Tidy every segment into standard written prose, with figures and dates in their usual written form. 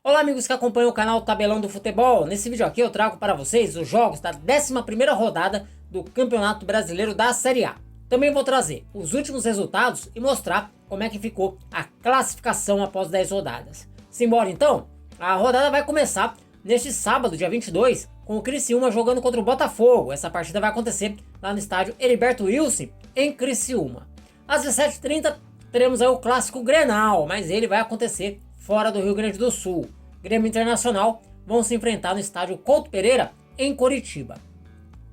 Olá amigos que acompanham o canal Tabelão do Futebol. Nesse vídeo aqui eu trago para vocês os jogos da 11ª rodada do Campeonato Brasileiro da Série A. Também vou trazer os últimos resultados e mostrar como é que ficou a classificação após 10 rodadas. Simbora então? A rodada vai começar neste sábado, dia 22, com o Criciúma jogando contra o Botafogo. Essa partida vai acontecer lá no estádio Heriberto Wilson, em Criciúma. Às 17h30 teremos aí o clássico Grenal, mas ele vai acontecer fora do Rio Grande do Sul. Grêmio Internacional vão se enfrentar no estádio Couto Pereira, em Coritiba.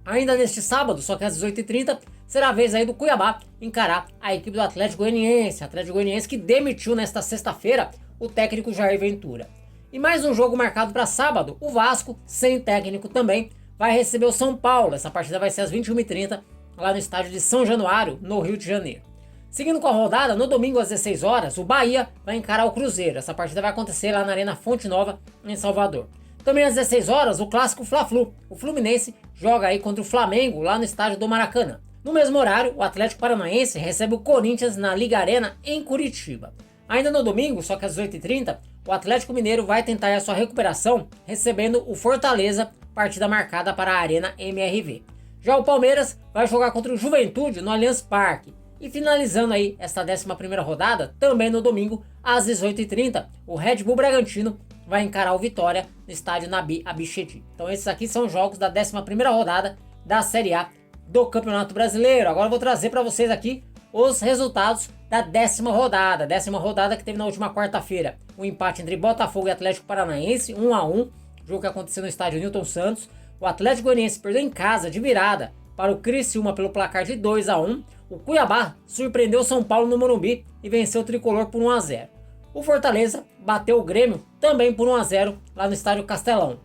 Ainda neste sábado, só que às 18h30, será a vez aí do Cuiabá encarar a equipe do Atlético Goianiense. Atlético Goianiense que demitiu nesta sexta-feira o técnico Jair Ventura. E mais um jogo marcado para sábado, o Vasco, sem técnico também, vai receber o São Paulo. Essa partida vai ser às 21h30, lá no estádio de São Januário, no Rio de Janeiro. Seguindo com a rodada, no domingo às 16 horas, o Bahia vai encarar o Cruzeiro. Essa partida vai acontecer lá na Arena Fonte Nova, em Salvador. Também às 16 horas, o clássico Fla-Flu. O Fluminense joga aí contra o Flamengo, lá no estádio do Maracanã. No mesmo horário, o Atlético Paranaense recebe o Corinthians na Liga Arena, em Curitiba. Ainda no domingo, só que às 18h30, o Atlético Mineiro vai tentar a sua recuperação, recebendo o Fortaleza, partida marcada para a Arena MRV. Já o Palmeiras vai jogar contra o Juventude no Allianz Parque. E finalizando aí esta 11ª rodada, também no domingo, às 18h30, o Red Bull Bragantino vai encarar o Vitória no estádio Nabi Abichedi. Então esses aqui são os jogos da 11ª rodada da Série A do Campeonato Brasileiro. Agora eu vou trazer para vocês aqui os resultados da 10ª rodada. 10ª rodada que teve na última quarta-feira um empate entre Botafogo e Atlético Paranaense, 1-1, jogo que aconteceu no estádio Newton Santos. O Atlético Goianiense perdeu em casa de virada para o Criciúma pelo placar de 2-1. O Cuiabá surpreendeu o São Paulo no Morumbi e venceu o Tricolor por 1-0. O Fortaleza bateu o Grêmio também por 1-0 lá no estádio Castelão.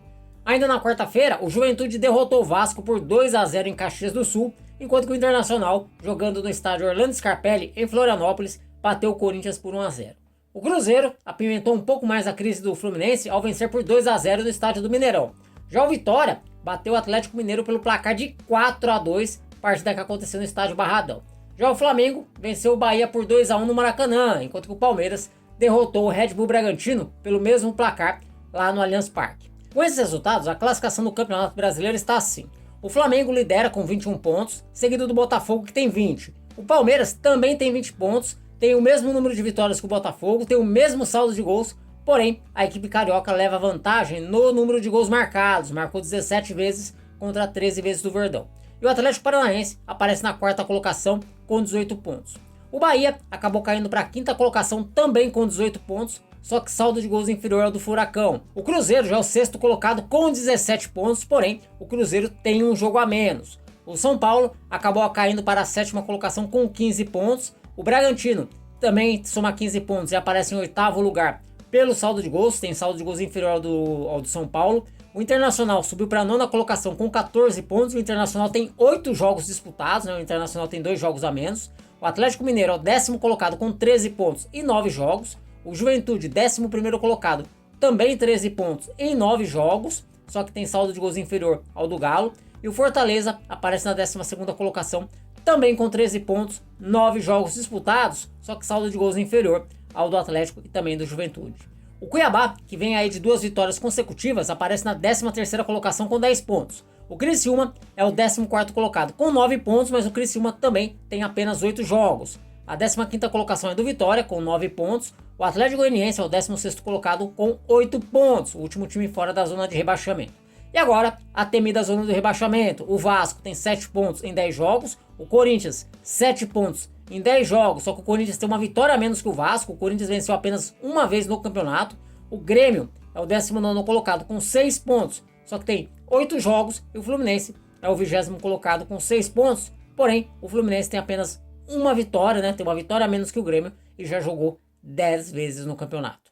Ainda na quarta-feira, o Juventude derrotou o Vasco por 2-0 em Caxias do Sul, enquanto que o Internacional, jogando no estádio Orlando Scarpelli, em Florianópolis, bateu o Corinthians por 1-0. O Cruzeiro apimentou um pouco mais a crise do Fluminense ao vencer por 2-0 no estádio do Mineirão. Já o Vitória bateu o Atlético Mineiro pelo placar de 4-2, partida que aconteceu no estádio Barradão. Já o Flamengo venceu o Bahia por 2-1 no Maracanã, enquanto que o Palmeiras derrotou o Red Bull Bragantino pelo mesmo placar lá no Allianz Parque. Com esses resultados, a classificação do Campeonato Brasileiro está assim. O Flamengo lidera com 21 pontos, seguido do Botafogo que tem 20. O Palmeiras também tem 20 pontos, tem o mesmo número de vitórias que o Botafogo, tem o mesmo saldo de gols, porém a equipe carioca leva vantagem no número de gols marcados, marcou 17 vezes contra 13 vezes do Verdão. E o Atlético Paranaense aparece na quarta colocação com 18 pontos. O Bahia acabou caindo para a quinta colocação também com 18 pontos, só que saldo de gols inferior ao do Furacão. O Cruzeiro já é o sexto colocado com 17 pontos, porém o Cruzeiro tem um jogo a menos. O São Paulo acabou caindo para a sétima colocação com 15 pontos. O Bragantino também soma 15 pontos e aparece em oitavo lugar pelo saldo de gols, tem saldo de gols inferior ao do São Paulo. O Internacional subiu para a nona colocação com 14 pontos. O Internacional tem 8 jogos disputados, né? O Internacional tem 2 jogos a menos. O Atlético Mineiro é o 10º colocado com 13 pontos em 9 jogos. O Juventude, 11º colocado, também 13 pontos em 9 jogos, só que tem saldo de gols inferior ao do Galo. E o Fortaleza aparece na 12ª colocação, também com 13 pontos, 9 jogos disputados, só que saldo de gols inferior ao do Atlético e também do Juventude. O Cuiabá, que vem aí de 2 vitórias consecutivas, aparece na 13ª colocação com 10 pontos. O Criciúma é o 14º colocado com 9 pontos, mas o Criciúma também tem apenas 8 jogos. A 15ª colocação é do Vitória, com 9 pontos. O Atlético Goianiense é o 16º colocado com 8 pontos, o último time fora da zona de rebaixamento. E agora, a temida zona do rebaixamento. O Vasco tem 7 pontos em 10 jogos, o Corinthians 7 pontos em 10 jogos, só que o Corinthians tem uma vitória a menos que o Vasco. O Corinthians venceu apenas uma vez no campeonato. O Grêmio é o 19º colocado com 6 pontos, só que tem 8 jogos. E o Fluminense é o 20º colocado com 6 pontos, porém o Fluminense tem apenas uma vitória, né? Tem uma vitória a menos que o Grêmio e já jogou 10 vezes no campeonato.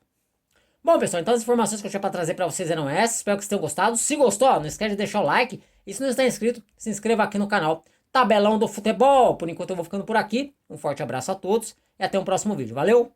Bom, pessoal, então as informações que eu tinha para trazer para vocês eram essas. Espero que vocês tenham gostado. Se gostou, não esquece de deixar o like. E se não está inscrito, se inscreva aqui no canal Tabelão do Futebol. Por enquanto eu vou ficando por aqui. Um forte abraço a todos e até um próximo vídeo. Valeu!